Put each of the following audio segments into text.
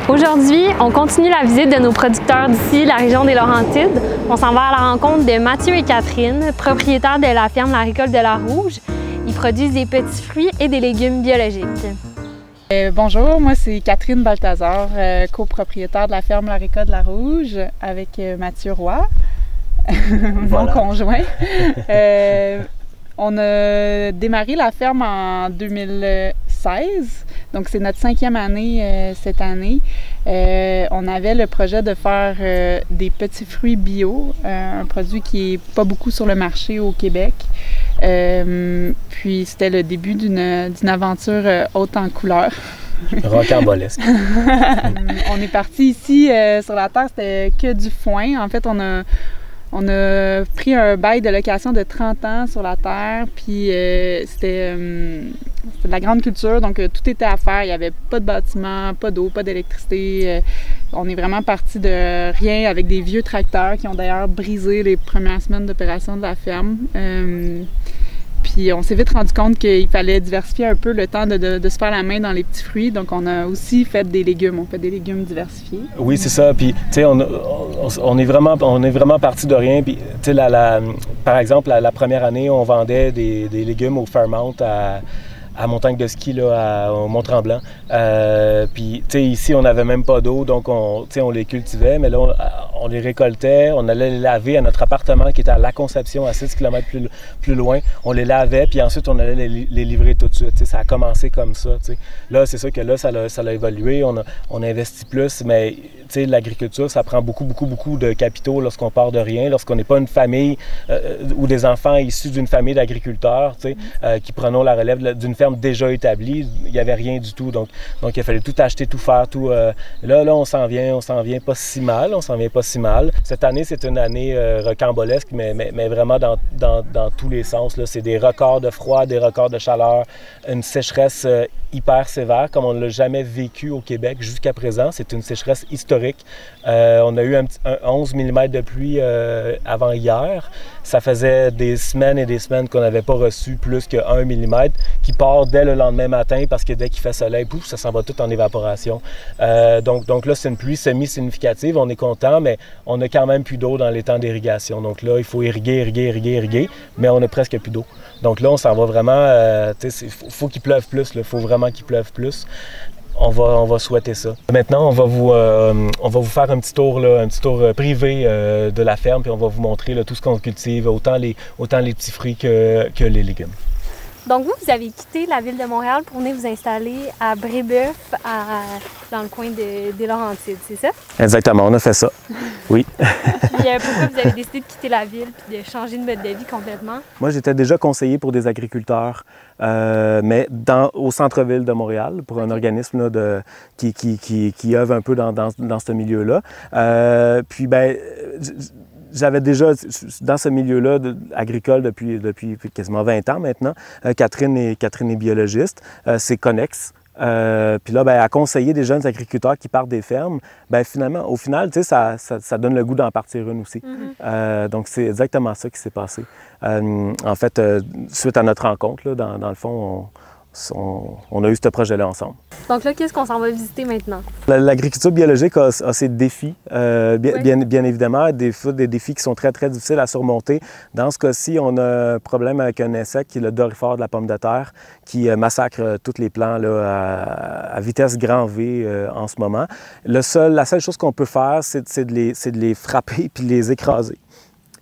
Aujourd'hui, on continue la visite de nos producteurs d'ici, la région des Laurentides. On s'en va à la rencontre de Mathieu et Catherine, propriétaires de la ferme La Récolte de la Rouge. Ils produisent des petits fruits et des légumes biologiques. Bonjour, moi c'est Catherine Balthazar, copropriétaire de la ferme La Récolte de la Rouge avec Mathieu Roy, mon conjoint. On a démarré la ferme en 2016, donc c'est notre 5e année cette année. On avait le projet de faire des petits fruits bio, un produit qui n'est pas beaucoup sur le marché au Québec. Puis c'était le début d'une aventure haute en couleurs. Rocambolesque. On est parti ici sur la terre, c'était que du foin. En fait, on a pris un bail de location de 30 ans sur la terre, puis c'était de la grande culture, donc tout était à faire. Il n'y avait pas de bâtiment, pas d'eau, pas d'électricité. On est vraiment parti de rien avec des vieux tracteurs qui ont d'ailleurs brisé les premières semaines d'opération de la ferme. Puis on s'est vite rendu compte qu'il fallait diversifier un peu le temps de se faire la main dans les petits fruits. Donc on a aussi fait des légumes. On fait des légumes diversifiés. Oui, c'est ça. Puis tu sais, on est vraiment parti de rien. Puis tu sais, par exemple, la première année, on vendait des légumes au Fairmount à Montagne de ski, là, au Mont-Tremblant. Puis, tu sais, ici, on n'avait même pas d'eau, donc on les cultivait, mais là, on les récoltait, on allait les laver à notre appartement qui était à La Conception, à 6 km plus loin. On les lavait, puis ensuite, on allait les livrer tout de suite. Tu sais, ça a commencé comme ça, tu sais. Là, c'est sûr que là, ça a évolué, on investit plus, mais, tu sais, l'agriculture, ça prend beaucoup de capitaux lorsqu'on part de rien, lorsqu'on n'est pas une famille ou des enfants issus d'une famille d'agriculteurs, tu sais, qui prenons la relève d'une ferme déjà établie, il n'y avait rien du tout. Donc il fallait tout acheter, tout faire, tout. Là, on s'en vient pas si mal. Cette année, c'est une année rocambolesque, mais vraiment dans tous les sens. Là. C'est des records de froid, des records de chaleur, une sécheresse hyper sévère, comme on ne l'a jamais vécu au Québec jusqu'à présent. C'est une sécheresse historique. On a eu un 11 mm de pluie avant hier. Ça faisait des semaines et des semaines qu'on n'avait pas reçu plus que 1 mm qui part dès le lendemain matin parce que dès qu'il fait soleil, pouf, ça s'en va tout en évaporation. Donc là, c'est une pluie semi-significative. On est content, mais on a quand même plus d'eau dans les temps d'irrigation. Donc là, il faut irriguer, mais on n'a presque plus d'eau. Donc là, on s'en va vraiment... il faut qu'il pleuve plus. Il faut vraiment qu'il pleuve plus. On va souhaiter ça. Maintenant, on va vous faire un petit tour privé de la ferme, puis on va vous montrer là, tout ce qu'on cultive, autant les petits fruits que les légumes. Donc vous avez quitté la ville de Montréal pour venir vous installer à Brébeuf, dans le coin des Laurentides, c'est ça? Exactement, on a fait ça. Oui. Puis pourquoi vous avez décidé de quitter la ville et de changer de mode de vie complètement? Moi, j'étais déjà conseiller pour des agriculteurs, mais au centre-ville de Montréal, pour un organisme là, qui œuvre un peu dans ce milieu-là. Puis, ben, j'avais déjà, dans ce milieu-là agricole depuis quasiment 20 ans maintenant. Catherine est biologiste, c'est connexe. Puis là, ben, à conseiller des jeunes agriculteurs qui partent des fermes, ben, au final, tu sais, ça donne le goût d'en partir une aussi. Donc, c'est exactement ça qui s'est passé. En fait, suite à notre rencontre, là, dans le fond, on a eu ce projet-là ensemble. Donc là, qu'est-ce qu'on s'en va visiter maintenant? L'agriculture biologique a ses défis, bien évidemment, des défis qui sont très, très difficiles à surmonter. Dans ce cas-ci, on a un problème avec un insecte qui est le doryphore de la pomme de terre, qui massacre tous les plants là, à vitesse grand V en ce moment. La seule chose qu'on peut faire, c'est de les frapper puis de les écraser.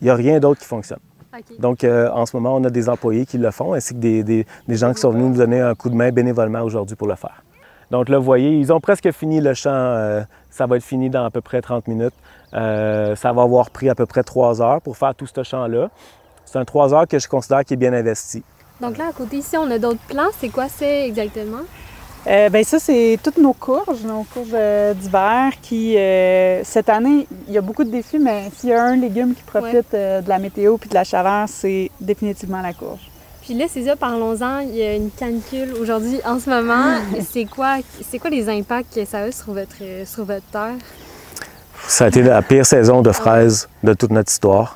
Il n'y a rien d'autre qui fonctionne. Okay. Donc, en ce moment, on a des employés qui le font, ainsi que des gens qui sont venus nous donner un coup de main bénévolement aujourd'hui pour le faire. Donc là, vous voyez, ils ont presque fini le champ. Ça va être fini dans à peu près 30 minutes. Ça va avoir pris à peu près 3 heures pour faire tout ce champ-là. C'est un 3 heures que je considère qui est bien investi. Donc là, à côté ici, on a d'autres plants. C'est quoi c'est exactement? Bien, ça, c'est toutes nos courges d'hiver qui, cette année, il y a beaucoup de défis, mais s'il y a un légume qui profite de la météo puis de la chaveur, c'est définitivement la courge. Puis là, c'est ça, parlons-en, il y a une canicule aujourd'hui en ce moment. C'est quoi les impacts que ça a sur votre terre? Ça a été la pire saison de fraises de toute notre histoire.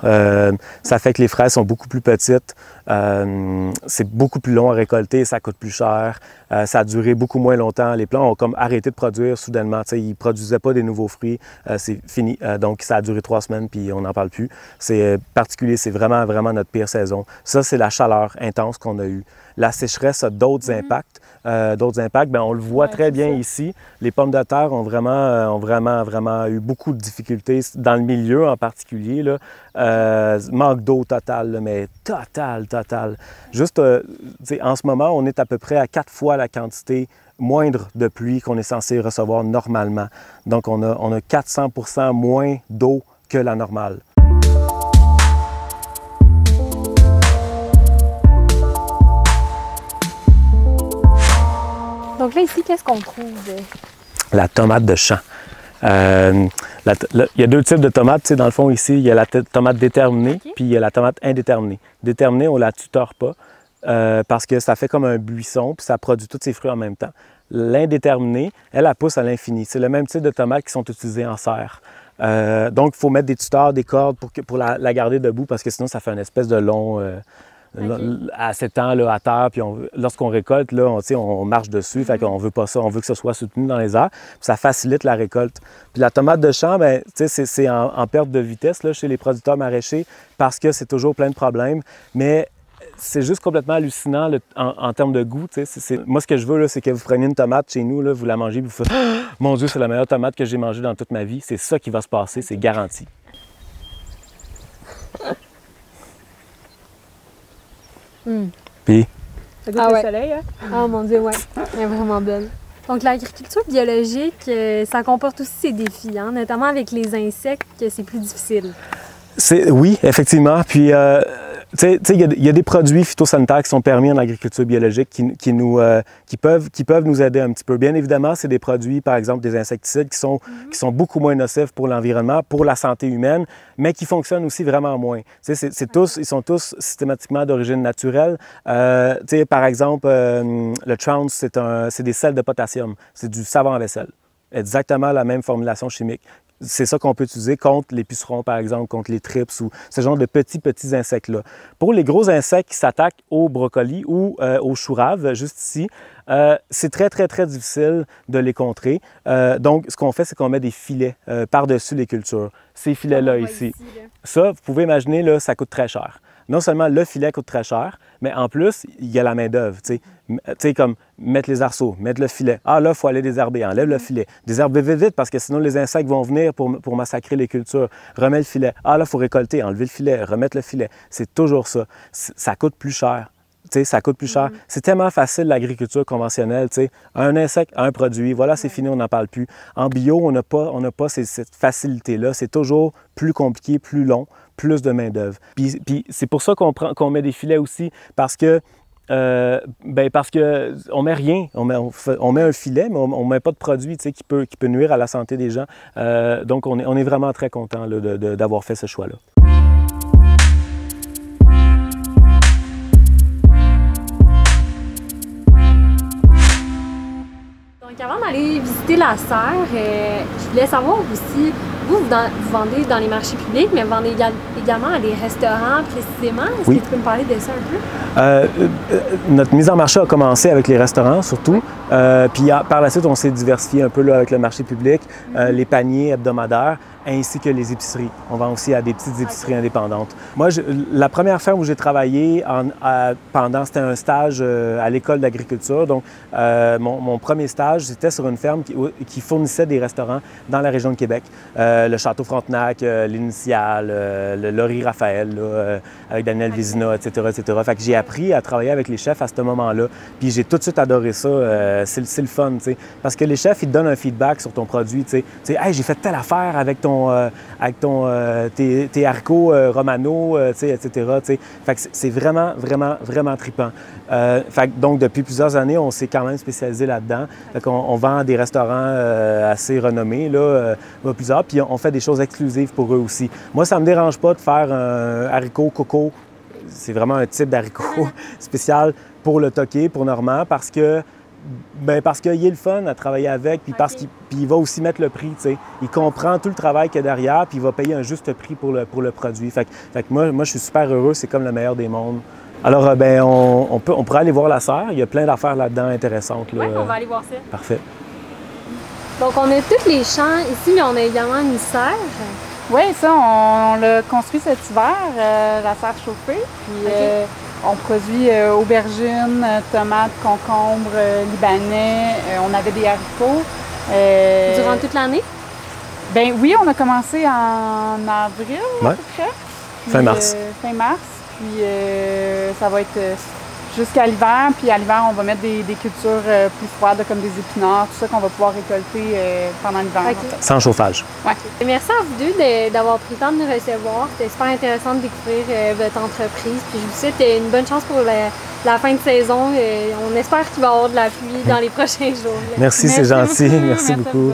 Ça fait que les fraises sont beaucoup plus petites. C'est beaucoup plus long à récolter, ça coûte plus cher. Ça a duré beaucoup moins longtemps. Les plants ont comme arrêté de produire soudainement. Ils ne produisaient pas des nouveaux fruits. C'est fini. Donc, ça a duré 3 semaines, puis on n'en parle plus. C'est particulier. C'est vraiment, vraiment notre pire saison. Ça, c'est la chaleur intense qu'on a eue. La sécheresse a d'autres impacts. Bien, on le voit très bien ici. Les pommes de terre ont vraiment eu beaucoup de difficultés dans le milieu en particulier. Là. Manque d'eau total, mais total. Juste, en ce moment, on est à peu près à 4 fois la quantité moindre de pluie qu'on est censé recevoir normalement. Donc, on a 400% moins d'eau que la normale. Donc là, ici, qu'est-ce qu'on trouve? La tomate de champ. Il y a 2 types de tomates. Dans le fond, ici, il y a la tomate déterminée, puis il y a la tomate indéterminée. Déterminée, on ne la tutore pas parce que ça fait comme un buisson, puis ça produit tous ses fruits en même temps. L'indéterminée, elle pousse à l'infini. C'est le même type de tomates qui sont utilisées en serre. Donc, il faut mettre des tuteurs, des cordes pour la garder debout parce que sinon, ça fait une espèce de long... à 7 ans là, à terre, puis lorsqu'on récolte, là, on marche dessus, fait qu'on veut pas ça, on veut que ce soit soutenu dans les airs, puis ça facilite la récolte. Puis la tomate de champ, bien, c'est en perte de vitesse là, chez les producteurs maraîchers parce que c'est toujours plein de problèmes, mais c'est juste complètement hallucinant là, en termes de goût. Moi, ce que je veux, là, c'est que vous preniez une tomate chez nous, là, vous la mangez, vous faites « Mon Dieu, c'est la meilleure tomate que j'ai mangée dans toute ma vie ». C'est ça qui va se passer, c'est garanti. Puis? Ça goûte le soleil, hein? Oh mon Dieu, ouais. Elle est vraiment belle. Donc, l'agriculture biologique, ça comporte aussi ses défis, hein, notamment avec les insectes, que c'est plus difficile. Oui, effectivement. Puis, il y a des produits phytosanitaires qui sont permis en agriculture biologique qui peuvent nous aider un petit peu. Bien évidemment, c'est des produits, par exemple, des insecticides qui sont beaucoup moins nocifs pour l'environnement, pour la santé humaine, mais qui fonctionnent aussi vraiment moins. Ils sont tous systématiquement d'origine naturelle. Par exemple, le Trounce, c'est des sels de potassium. C'est du savon à vaisselle. Exactement la même formulation chimique. C'est ça qu'on peut utiliser contre les pucerons, par exemple, contre les thrips ou ce genre de petits insectes-là. Pour les gros insectes qui s'attaquent au brocoli ou aux choux raves, juste ici, c'est très difficile de les contrer. Donc, ce qu'on fait, c'est qu'on met des filets par-dessus les cultures. Ces filets-là ici. Ça, vous pouvez imaginer, là, ça coûte très cher. Non seulement le filet coûte très cher, mais en plus, il y a la main-d'œuvre. Tu sais, comme mettre les arceaux, mettre le filet. Ah là, il faut aller désherber, enlève le filet. Désherber vite parce que sinon les insectes vont venir pour massacrer les cultures. Remets le filet. Ah là, il faut récolter, enlever le filet, remettre le filet. C'est toujours ça. Ça coûte plus cher. T'sais, ça coûte plus cher. C'est tellement facile l'agriculture conventionnelle. T'sais. Un insecte, un produit, voilà, c'est fini, on n'en parle plus. En bio, on n'a pas cette facilité-là. C'est toujours plus compliqué, plus long, plus de main-d'œuvre. Puis c'est pour ça qu'on met des filets aussi, parce que on met rien. On met un filet, mais on ne met pas de produit qui peut nuire à la santé des gens. Donc, on est vraiment très content d'avoir fait ce choix-là. Donc, avant d'aller visiter la serre, je voulais savoir aussi, vous vendez dans les marchés publics, mais vous vendez également à des restaurants précisément. Est-ce que tu peux me parler de ça un peu? Notre mise en marché a commencé avec les restaurants surtout. Puis par la suite, on s'est diversifié un peu là, avec le marché public, les paniers hebdomadaires, ainsi que les épiceries. On vend aussi à des petites épiceries indépendantes. Moi, la première ferme où j'ai travaillé c'était un stage à l'école d'agriculture. Donc, mon premier stage, c'était sur une ferme qui fournissait des restaurants dans la région de Québec. Le Château Frontenac, l'Initiale, le Laurie Raphaël, là, avec Daniel Vézina, etc., etc. Fait que j'ai appris à travailler avec les chefs à ce moment-là. Puis j'ai tout de suite adoré ça. C'est le fun, tu sais. Parce que les chefs, ils te donnent un feedback sur ton produit, tu sais. Hey, j'ai fait telle affaire avec tes haricots romano, etc. T'sais. Fait que c'est vraiment trippant. Donc, depuis plusieurs années, on s'est quand même spécialisé là-dedans. On vend à des restaurants assez renommés, là, plusieurs, puis on fait des choses exclusives pour eux aussi. Moi, ça ne me dérange pas de faire un haricot coco. C'est vraiment un type d'haricot spécial pour le Toqué, pour Normand, parce que Bien, parce qu'il est le fun à travailler avec, puis parce qu'il va aussi mettre le prix, tu sais. Il comprend tout le travail qu'il y a derrière, puis il va payer un juste prix pour le produit. Fait que moi, je suis super heureux, c'est comme le meilleur des mondes. Alors, ben, on pourrait aller voir la serre. Il y a plein d'affaires là-dedans intéressantes. Là. Oui, on va aller voir ça. Parfait. Donc, on a tous les champs ici, mais on a également une serre. Oui, ça, on l'a construit cet hiver, la serre chauffée. Puis on produit aubergines, tomates, concombres, libanais. On avait des haricots. Durant toute l'année? Ben oui, on a commencé en avril, à peu près. Puis, fin mars. Fin mars. Puis ça va être jusqu'à l'hiver. Puis à l'hiver, on va mettre des cultures plus froides, comme des épinards, tout ça qu'on va pouvoir récolter pendant l'hiver. Okay. Sans chauffage. Ouais. Merci à vous deux d'avoir pris le temps de nous recevoir. C'était super intéressant de découvrir votre entreprise. Puis je vous souhaite une bonne chance pour la fin de saison. On espère qu'il va y avoir de la pluie dans les prochains jours. Merci, c'est gentil. Beaucoup. Merci beaucoup.